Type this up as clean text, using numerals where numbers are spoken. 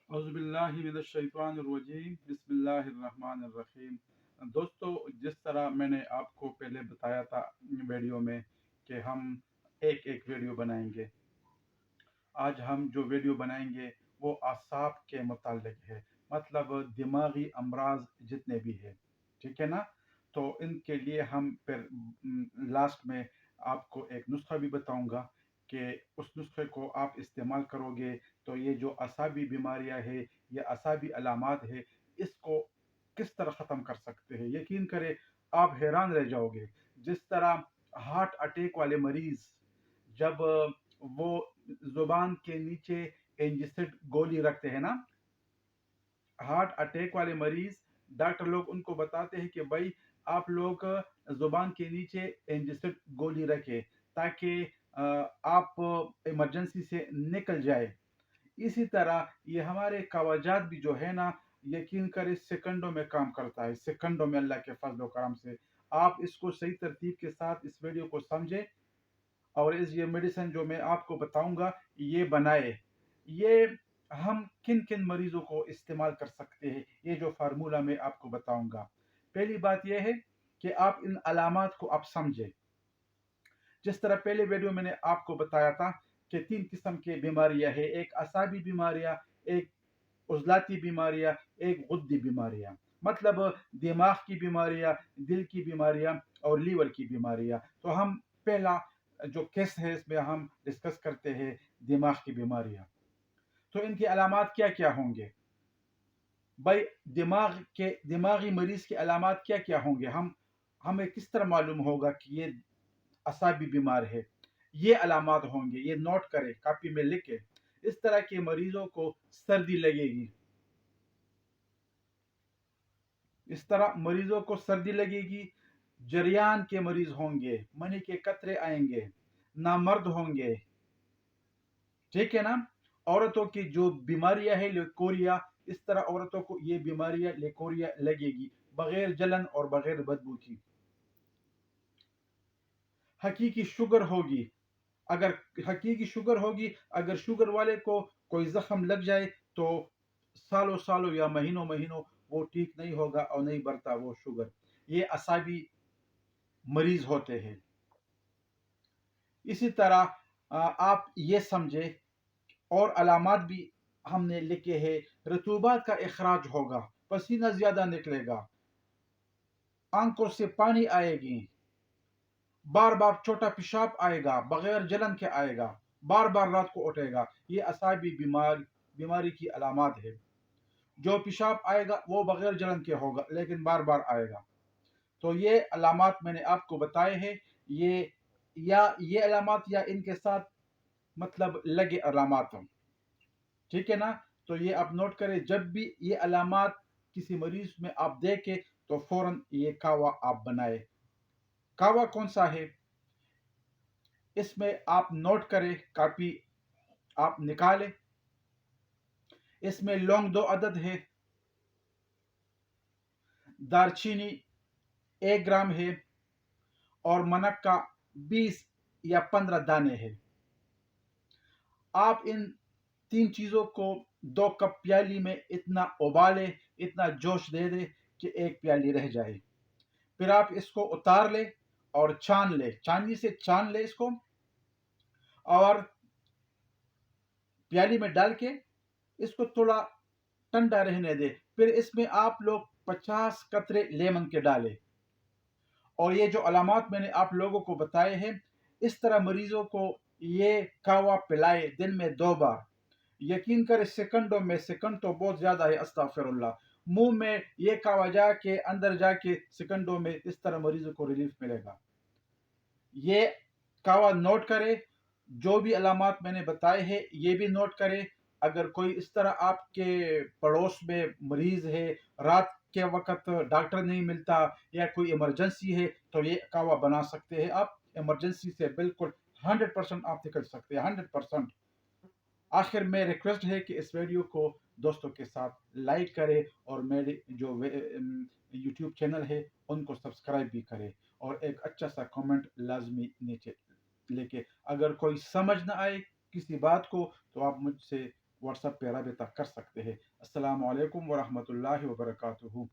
औज़ुबिल्लाहिमिनश्शैतानिर्रजीम बिस्मिल्लाहिर्रहमानिर्रहीम। दोस्तों, जिस तरह मैंने आपको पहले बताया था वीडियो में कि हम एक एक वीडियो बनाएंगे। आज हम जो वीडियो बनाएंगे वो आसाब के मुतालिक है, मतलब दिमागी अमराज जितने भी है, ठीक है ना। तो इनके लिए हम फिर लास्ट में आपको एक नुस्खा भी बताऊंगा कि उस नुस्खे को आप इस्तेमाल करोगे तो ये जो असाबी बीमारियां है या असाबी अलामात है, इसको किस तरह ख़त्म कर सकते हैं। यकीन करें, आप हैरान रह जाओगे। जिस तरह हार्ट अटैक वाले मरीज़ जब वो जुबान के नीचे एंजिसिड गोली रखते हैं ना, हार्ट अटैक वाले मरीज, डॉक्टर लोग उनको बताते हैं कि भाई आप लोग जुबान के नीचे एंजिसिड गोली रखें ताकि आप इमरजेंसी से निकल जाए। इसी तरह ये हमारे कवजात भी जो है ना, यकीन करें सेकंडों में काम करता है, सेकंडों में, अल्लाह के फजल करम से। आप इसको सही तरतीब के साथ इस वीडियो को समझे और ये मेडिसिन जो मैं आपको बताऊंगा ये बनाए। ये हम किन किन मरीजों को इस्तेमाल कर सकते हैं, ये जो फार्मूला मैं आपको बताऊंगा। पहली बात यह है कि आप इन अलामात को आप समझे। जिस तरह पहले वीडियो मैंने आपको बताया था कि 3 किस्म की बीमारियां है, एक असाबी बीमारियां, एक उजलाती बीमारियां, एक गुद्दी बीमारियां, मतलब दिमाग की बीमारियां, दिल की बीमारियां और लीवर की बीमारियां। तो हम पहला जो केस है इसमें हम डिस्कस करते हैं दिमाग की बीमारियां। तो इनकी अलामात क्या क्या होंगे भाई? दिमागी मरीज के अलामात क्या क्या होंगे? हमें किस तरह मालूम होगा कि ये असाबी बीमार है? ये अलामात होंगे, ये नोट करें, कॉपी में लिखे। इस तरह के मरीजों को सर्दी लगेगी, इस तरह मरीजों को सर्दी लगेगी। जरियान के मरीज होंगे, मनी के कतरे आएंगे, नामर्द होंगे, ठीक है ना। औरतों की जो बीमारियां है लेकोरिया, इस तरह औरतों को ये बीमारियां लेकोरिया लगेगी बगैर जलन और बगैर बदबू की। हकीकी शुगर होगी, अगर हकीकी शुगर होगी, अगर शुगर वाले को कोई जख्म लग जाए तो सालों सालों या महीनों महीनों वो ठीक नहीं होगा और नहीं बढ़ता वो शुगर। ये असाबी मरीज होते हैं। इसी तरह आप ये समझे, और अलामात भी हमने लिखे हैं। रतूबात का इखराज होगा, पसीना ज्यादा निकलेगा, आंखों से पानी आएगी, बार बार छोटा पेशाब आएगा, बगैर जलन के आएगा, बार बार रात को उठेगा। ये असाबी बीमारी की अलामात है। जो पेशाब आएगा वो बगैर जलन के होगा लेकिन बार बार आएगा। तो ये अलामात मैंने आपको बताए हैं। ये अलामात या इनके साथ मतलब लगे अलामात हम, ठीक है ना। तो ये आप नोट करें, जब भी ये अलामात किसी मरीज में आप देखें तो फौरन ये कावा आप बनाए। कावा कौन सा है इसमें आप नोट करें, कॉपी आप निकालें। इसमें लौंग 2 अदद है, दारचीनी 1 ग्राम है और मनक्का 20 या 15 दाने हैं। आप इन 3 चीजों को 2 कप प्याली में इतना उबाले, इतना जोश दे दे कि 1 प्याली रह जाए। फिर आप इसको उतार ले और छान ले, छाननी से छान ले इसको और प्याली में डाल के इसको थोड़ा ठंडा रहने दे। फिर इसमें आप लोग 50 कतरे लेमन के डालें और ये जो अलामात मैंने आप लोगों को बताए हैं, इस तरह मरीजों को ये कावा पिलाए दिन में 2 बार। यकीन करें सेकंडों में, सेकंड तो बहुत ज्यादा है, अस्तगफिरुल्लाह, मुंह में ये कावा जाके अंदर जाके सेकंडों में इस तरह मरीजों को रिलीफ मिलेगा। ये कावा नोट करें। जो भी अलामात मैंने बताए हैं ये भी नोट करें। अगर कोई इस तरह आपके पड़ोस में मरीज है, रात के वक्त डॉक्टर नहीं मिलता या कोई इमरजेंसी है, तो ये कावा बना सकते हैं आप। इमरजेंसी से बिल्कुल 100% आप निकल सकते हैं, 100%। आखिर में रिक्वेस्ट है कि इस वीडियो को दोस्तों के साथ लाइक करें और मेरे जो यूट्यूब चैनल है उनको सब्सक्राइब भी करें और एक अच्छा सा कमेंट लाजमी नीचे लेके। अगर कोई समझ ना आए किसी बात को तो आप मुझसे व्हाट्सएप पे रब्ता कर सकते हैं। अस्सलामु अलैकुम व रहमतुल्लाहि व बरकातुहू।